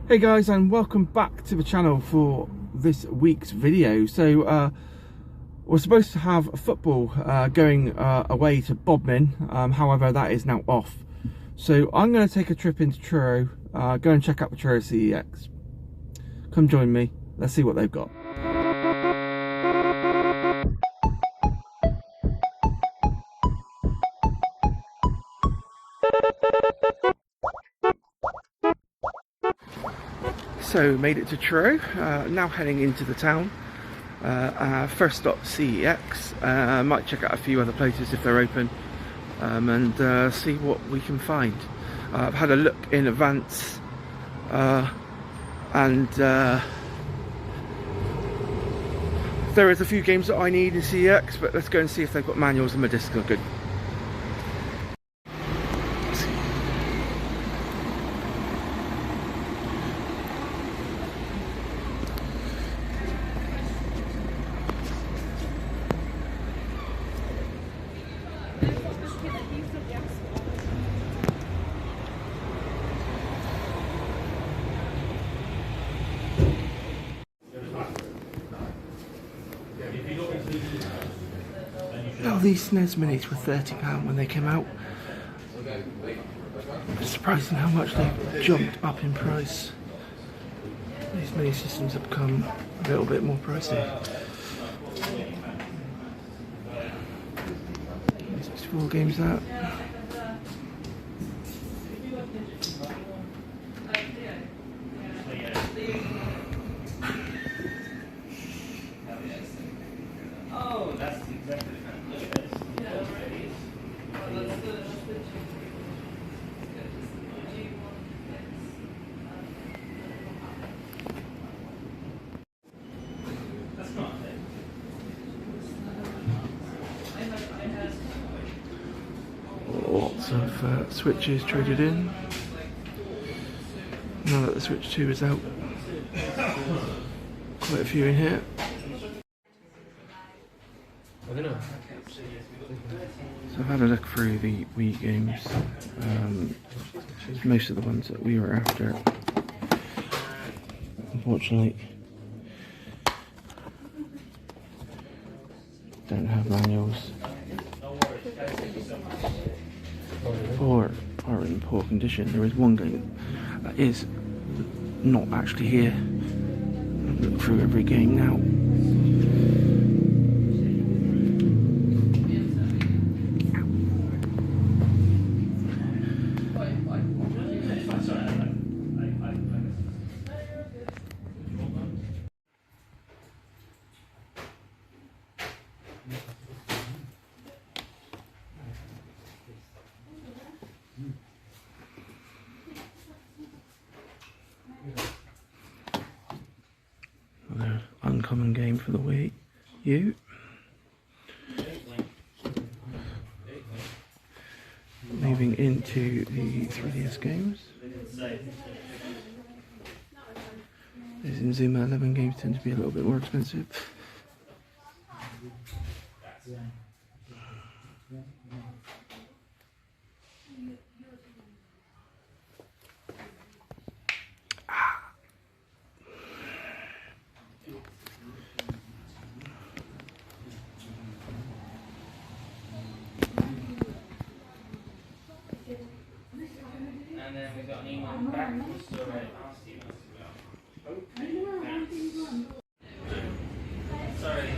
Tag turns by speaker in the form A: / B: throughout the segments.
A: Hey guys, and welcome back to the channel for this week's video. So we're supposed to have football going away to Bodmin, however that is now off. So I'm going to take a trip into Truro, go and check out the Truro CEX. Come join me, let's see what they've got. So made it to Truro, now heading into the town. First stop CEX, might check out a few other places if they're open, and see what we can find. I've had a look in advance, and there is a few games that I need in CEX, but let's go and see if they've got manuals and my discs are good. Now these SNES Minis were £30 when they came out. It's surprising how much they've jumped up in price. These mini systems have become a little bit more pricey. There's 4 games out. Lots of Switches traded in. Now that the Switch 2 is out, quite a few in here. So I've had a look through the Wii games. Most of the ones that we were after, unfortunately, don't have manuals or are in poor condition. There is one game that is not actually here. I've looked through every game now. Another uncommon game for the Wii U. Moving into the 3DS games. These Inzuma 11 games tend to be a little bit more expensive.
B: And then we got an email back from the store asking us about sorry,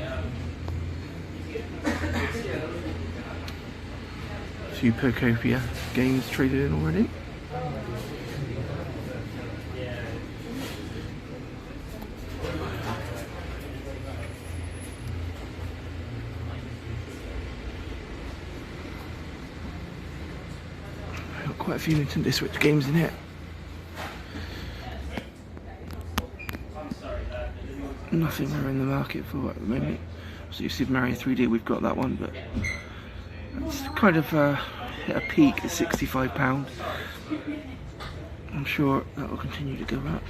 A: A few Pocopia games traded in already. Quite a few Nintendo Switch games in here. Nothing we're in the market for at the moment. So Super Mario 3D, we've got that one, but it's kind of hit a peak at £65. I'm sure that will continue to go up.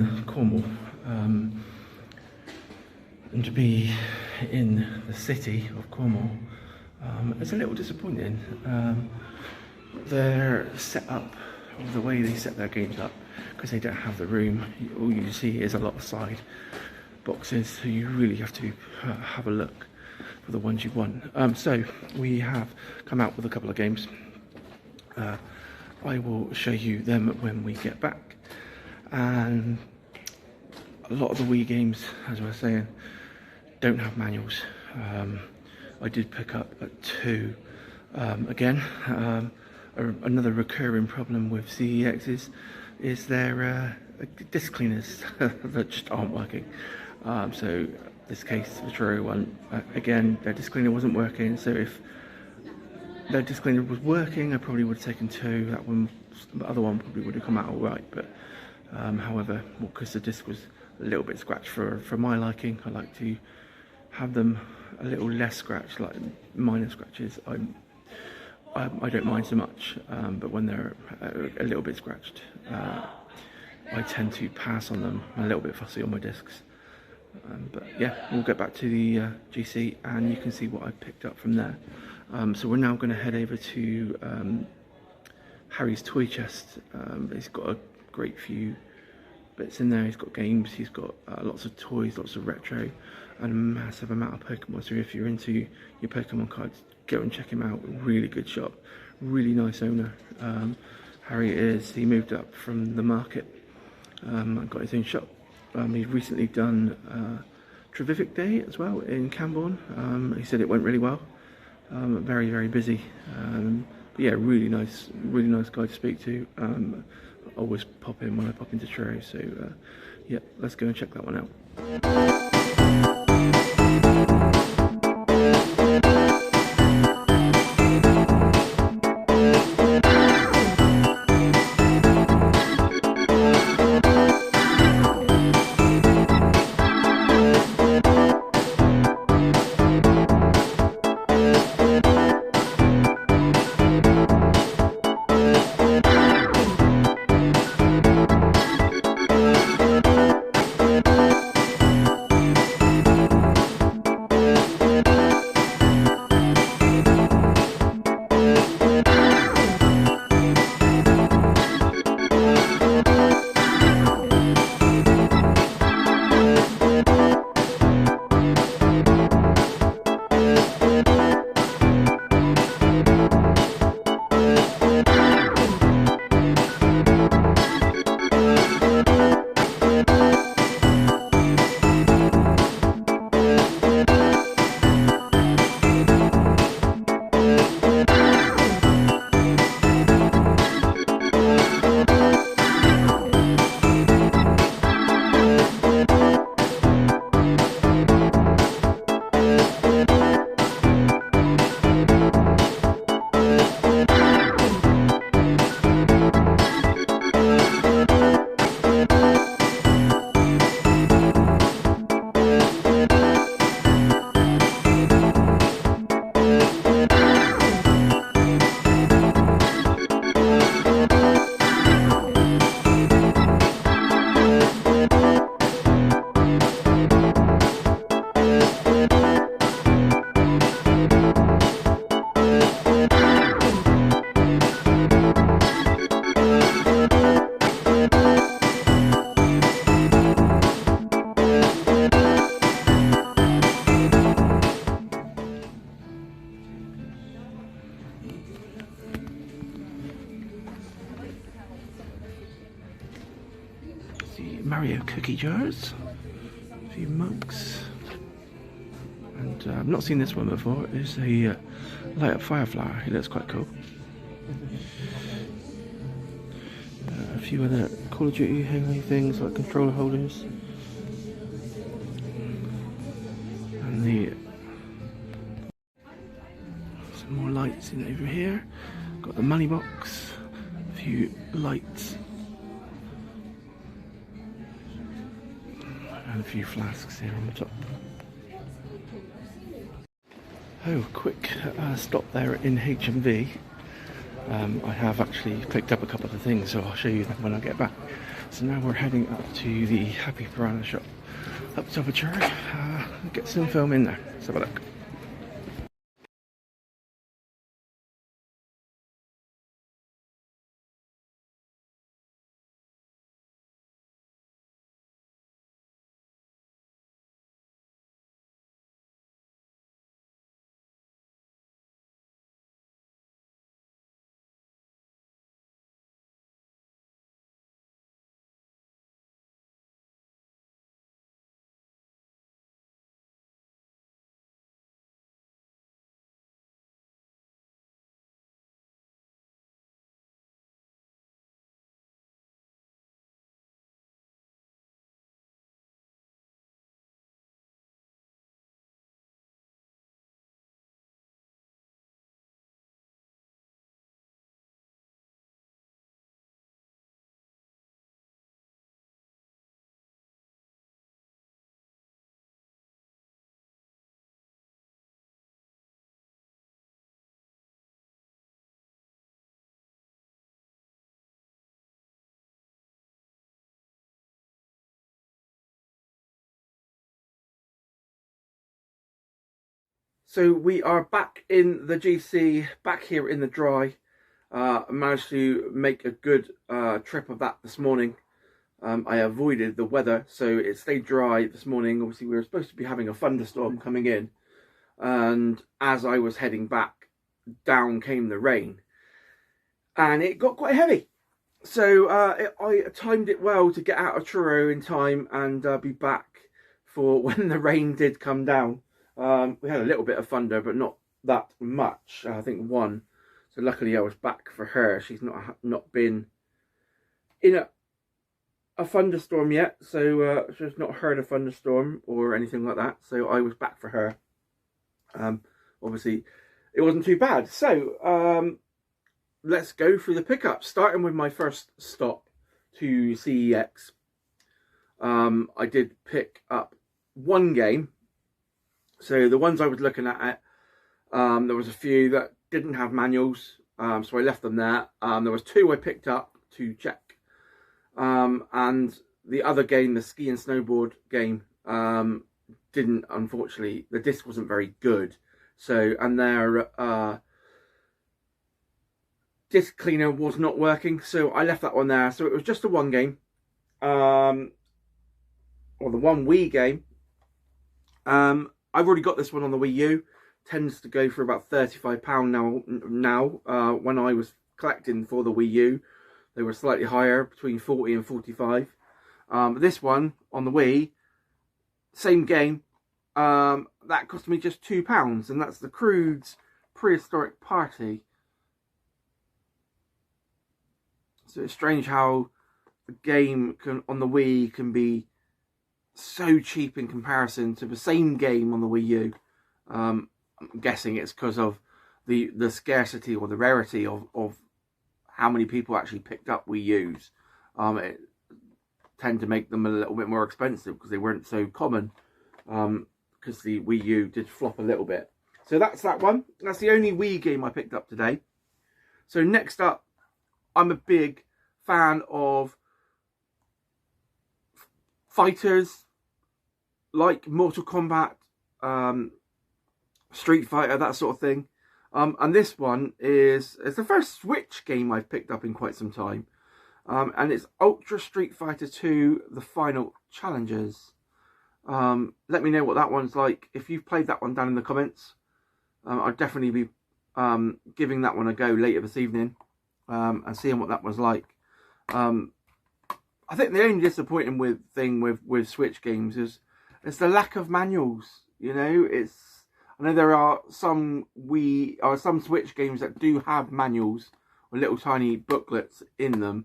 A: in Cornwall, and to be in the city of Cornwall, it's a little disappointing. Their setup, the way they set their games up, because they don't have the room, all you see is a lot of side boxes, so you really have to have a look for the ones you want. So we have come out with a couple of games. I will show you them when we get back, and a lot of the Wii games, as I was saying, don't have manuals. I did pick up 2 again. Another recurring problem with CEXs is their disc cleaners that just aren't working. So this case, the Truro one, again, their disc cleaner wasn't working, so if their disc cleaner was working, I probably would have taken 2. That one, the other one probably would have come out all right, but however, because the disc was a little bit scratched for my liking, I like to have them a little less scratched, like minor scratches. I don't mind so much, but when they're a little bit scratched, I tend to pass on them. I'm a little bit fussy on my discs. But yeah, we'll get back to the GC and you can see what I picked up from there. So we're now going to head over to Harry's toy chest. He's got a great few bits in there. He's got games, he's got lots of toys, lots of retro, and a massive amount of Pokemon. So if you're into your Pokemon cards, go and check him out. Really good shop, really nice owner. Harry he moved up from the market and got his own shop. He's recently done Trevivic Day as well in Camborne. He said it went really well. Very, very busy. But yeah, really nice guy to speak to. Always pop in when I pop into Truro. So yeah, let's go and check that one out. Mario cookie jars, a few mugs, and I've not seen this one before. It's a light up fire flower. It looks quite cool. A few other Call of Duty Halo things like controller holders, and some more lights in over here. Got the money box, a few lights, and a few flasks here on the top. Oh, quick stop there in H&V. I have actually picked up a couple of things, so I'll show you them when I get back. So now we're heading up to the Happy Piranha shop up top of Truro. Get some film in there. Let's have a look. So we are back in the GC, back here in the dry. I managed to make a good trip of that this morning. I avoided the weather, so it stayed dry this morning. Obviously, we were supposed to be having a thunderstorm coming in, and as I was heading back, down came the rain, and it got quite heavy. So I timed it well to get out of Truro in time and be back for when the rain did come down. We had a little bit of thunder, but not that much. I think one. So luckily I was back for her. She's not been in a thunderstorm yet, so she's not heard a thunderstorm or anything like that. So I was back for her. Obviously, it wasn't too bad. So let's go through the pickups, starting with my first stop to CEX. I did pick up one game. So the ones I was looking at, there was a few that didn't have manuals, so I left them there. There was two I picked up to check, and the other game, the ski and snowboard game, didn't, unfortunately. The disc wasn't very good, so, and their disc cleaner was not working, so I left that one there. So it was just the one game, or the one Wii game. I've already got this one on the Wii U. Tends to go for about £35 now. When I was collecting for the Wii U, they were slightly higher, between 40 and 45. But this one on the Wii, same game, that cost me just £2, and that's the Crude's Prehistoric Party. So it's strange how the game on the Wii can be so cheap in comparison to the same game on the Wii U. I'm guessing it's because of the scarcity or the rarity of how many people actually picked up Wii U's. It tend to make them a little bit more expensive because they weren't so common, because the Wii U did flop a little bit. So that's that one. That's the only Wii game I picked up today. So next up, I'm a big fan of fighters like Mortal Kombat, Street Fighter, that sort of thing. And this one is the first Switch game I've picked up in quite some time. And it's Ultra Street Fighter 2, The Final Challengers. Let me know what that one's like. If you've played that one down in the comments, I'll definitely be giving that one a go later this evening, and seeing what that was like. I think the only disappointing thing with Switch games is the lack of manuals. You know, I know there are some Switch games that do have manuals or little tiny booklets in them,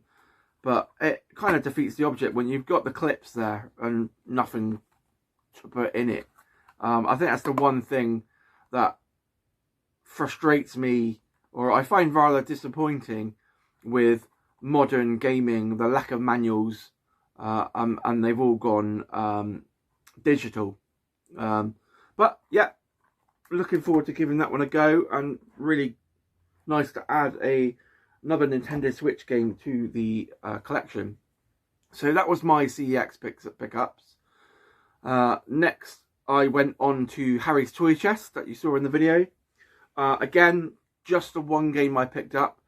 A: but it kind of defeats the object when you've got the clips there and nothing to put in it. I think that's the one thing that frustrates me, or I find rather disappointing with modern gaming, the lack of manuals, and they've all gone digital. But yeah, looking forward to giving that one a go, and really nice to add another Nintendo Switch game to the collection. So that was my CEX pickups. Next, I went on to Harry's Toy Chest that you saw in the video. Again, just the one game I picked up.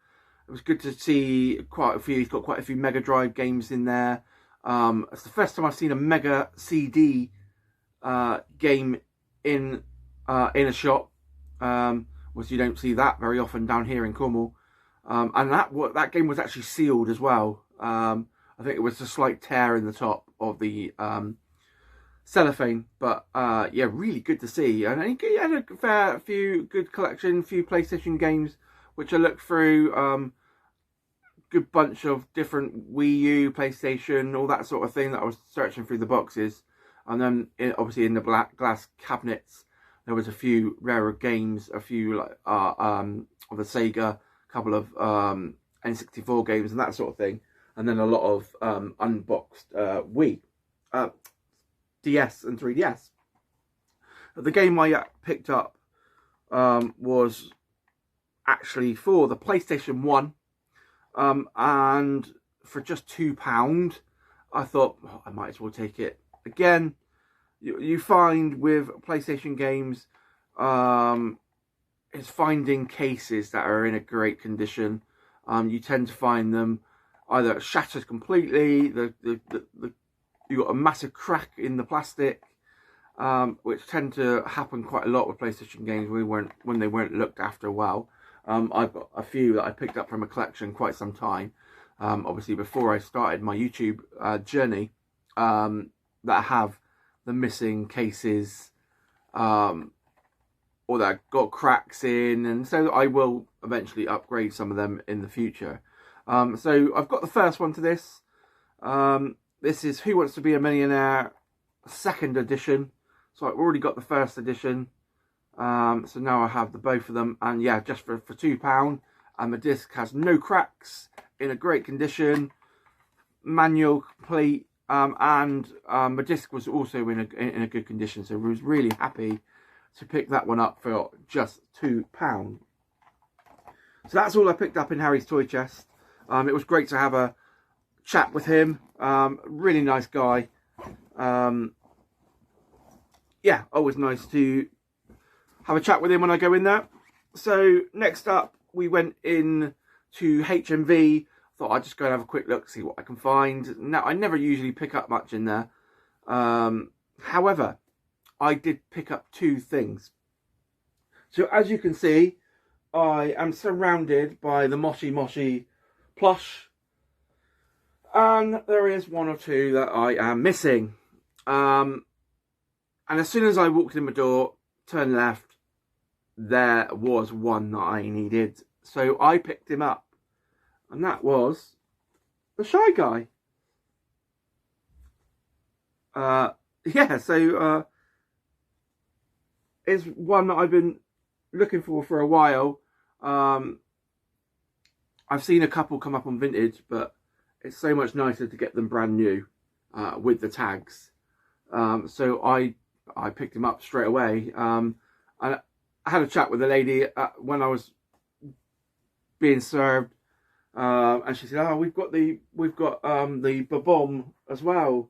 A: It was good to see quite a few. He's got quite a few Mega Drive games in there. It's the first time I've seen a Mega CD game in a shop. Which you don't see that very often down here in Cornwall. And that game was actually sealed as well. I think it was a slight tear in the top of the cellophane, but yeah, really good to see. And he had a fair few good collection, few PlayStation games, which I looked through. Good bunch of different Wii U, PlayStation, all that sort of thing that I was searching through the boxes. And then obviously in the black glass cabinets, there was a few rarer games, a few like of the Sega, a couple of N64 games and that sort of thing. And then a lot of unboxed Wii, DS and 3DS. But the game I picked up was actually for the PlayStation 1. And for just £2, I thought, oh, I might as well take it. Again, you find with PlayStation games, it's finding cases that are in a great condition. You tend to find them either shattered completely, you got a massive crack in the plastic, which tend to happen quite a lot with PlayStation games when they weren't looked after well. I've got a few that I picked up from a collection quite some time, obviously before I started my YouTube journey, that have the missing cases, or that got cracks in, and so I will eventually upgrade some of them in the future. So I've got the first one to this. This is Who Wants to Be a Millionaire, 2nd edition. So I've already got the 1st edition. So now I have the both of them, and yeah, just for £2, and the disc has no cracks, in a great condition, manual complete, and the disc was also in a good condition. So I was really happy to pick that one up for just £2. So that's all I picked up in Harry's Toy Chest. It was great to have a chat with him. Really nice guy. Yeah, always nice to have a chat with him when I go in there. So next up, we went in to HMV. Thought I'd just go and have a quick look, see what I can find. Now, I never usually pick up much in there. However, I did pick up 2 things. So as you can see, I am surrounded by the Moshi Moshi plush, and there is 1 or 2 that I am missing. And as soon as I walked in the door, turned left, there was one that I needed. So I picked him up, and that was the Shy Guy. Yeah, so it's one that I've been looking for a while. I've seen a couple come up on vintage, but it's so much nicer to get them brand new with the tags. So I picked him up straight away. And I had a chat with the lady when I was being served, and she said, "Oh, we've got the Bomb as well."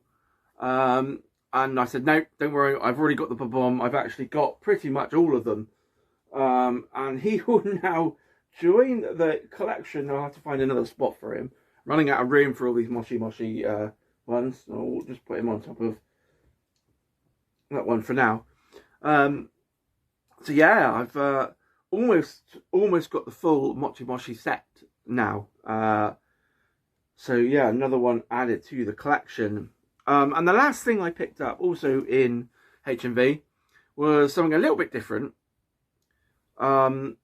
A: And I said, "No, don't worry. I've already got the Bomb. I've actually got pretty much all of them." And he will now join the collection. I'll have to find another spot for him. Running out of room for all these Moshi Moshi ones. I'll just put him on top of that one for now. So yeah, I've almost got the full Mochi Moshi set now. So yeah, another one added to the collection. And the last thing I picked up, also in HMV, was something a little bit different. And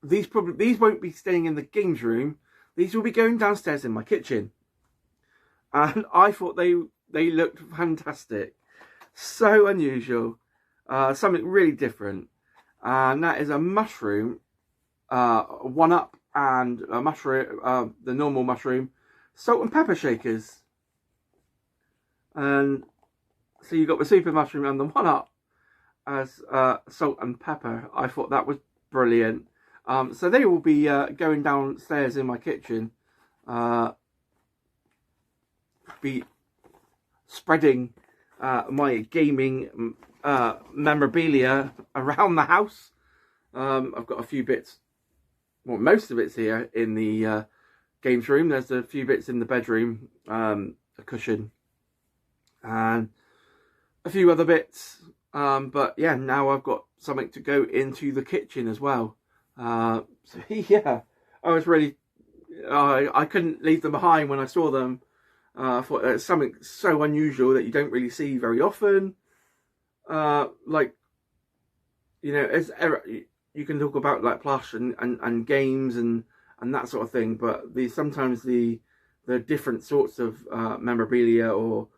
A: these won't be staying in the games room. These will be going downstairs in my kitchen. And I thought they looked fantastic. So unusual. Something really different. And that is a mushroom, 1-up, and a mushroom, the normal mushroom, salt and pepper shakers. And so you got the super mushroom and the 1-up as salt and pepper. I thought that was brilliant. So they will be going downstairs in my kitchen be spreading my gaming memorabilia around the house. I've got a few bits, well, most of it's here in the games room. There's a few bits in the bedroom, a cushion, and a few other bits. But yeah, now I've got something to go into the kitchen as well. So yeah, I was really, I couldn't leave them behind when I saw them. I thought it's something so unusual that you don't really see very often. Like, you know, you can talk about like plush and games and that sort of thing, but sometimes the different sorts of memorabilia or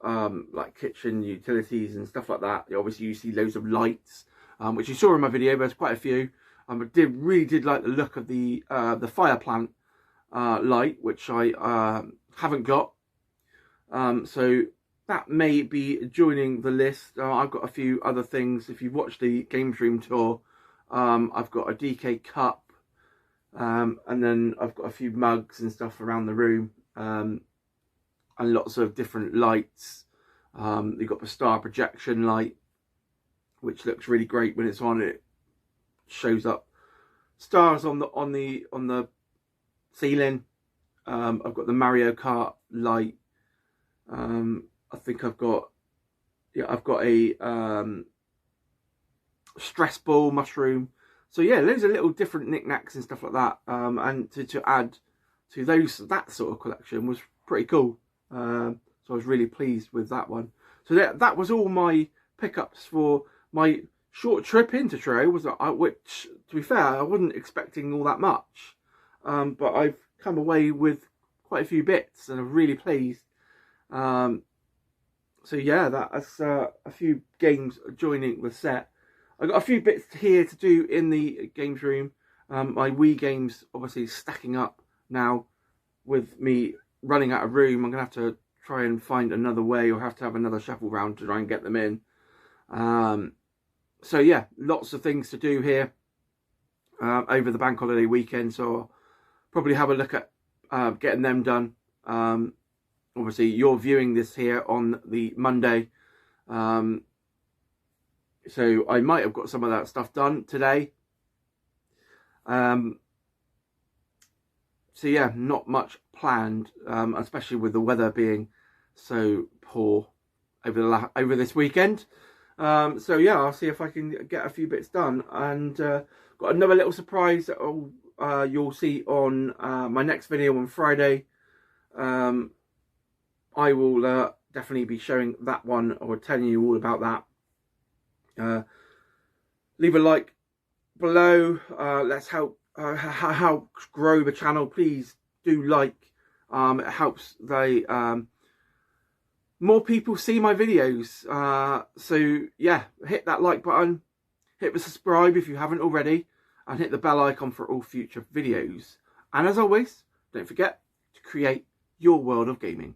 A: like kitchen utilities and stuff like that. Obviously, you see loads of lights, which you saw in my video. There's quite a few. I really did like the look of the fire plant light, which I haven't got. So that may be joining the list. I've got a few other things. If you've watched the games room tour, I've got a DK cup, and then I've got a few mugs and stuff around the room, and lots of different lights. You've got the star projection light, which looks really great when it's on. It shows up stars on the ceiling. I've got the Mario Kart light. I think I've got a stress ball mushroom. So yeah, loads of little different knickknacks and stuff like that. And to add to that sort of collection was pretty cool. So I was really pleased with that one. So that was all my pickups for my short trip into Truro. Which, to be fair, I wasn't expecting all that much. But I've come away with quite a few bits, and I'm really pleased. So yeah, that's a few games joining the set. I've got a few bits here to do in the games room. My Wii games obviously stacking up now. With me running out of room, I'm going to have to try and find another way, or have to have another shuffle round to try and get them in. So yeah, lots of things to do here over the bank holiday weekend. So I'll probably have a look at getting them done. Obviously, you're viewing this here on the Monday. So I might have got some of that stuff done today. So yeah, not much planned, especially with the weather being so poor over this weekend. So yeah, I'll see if I can get a few bits done. And got another little surprise that you'll see on my next video on Friday. I will definitely be showing that one, or telling you all about that. Leave a like below. Let's help grow the channel. Please do like. It helps more people see my videos. So yeah, hit that like button, hit the subscribe if you haven't already, and hit the bell icon for all future videos. And as always, don't forget to create your world of gaming.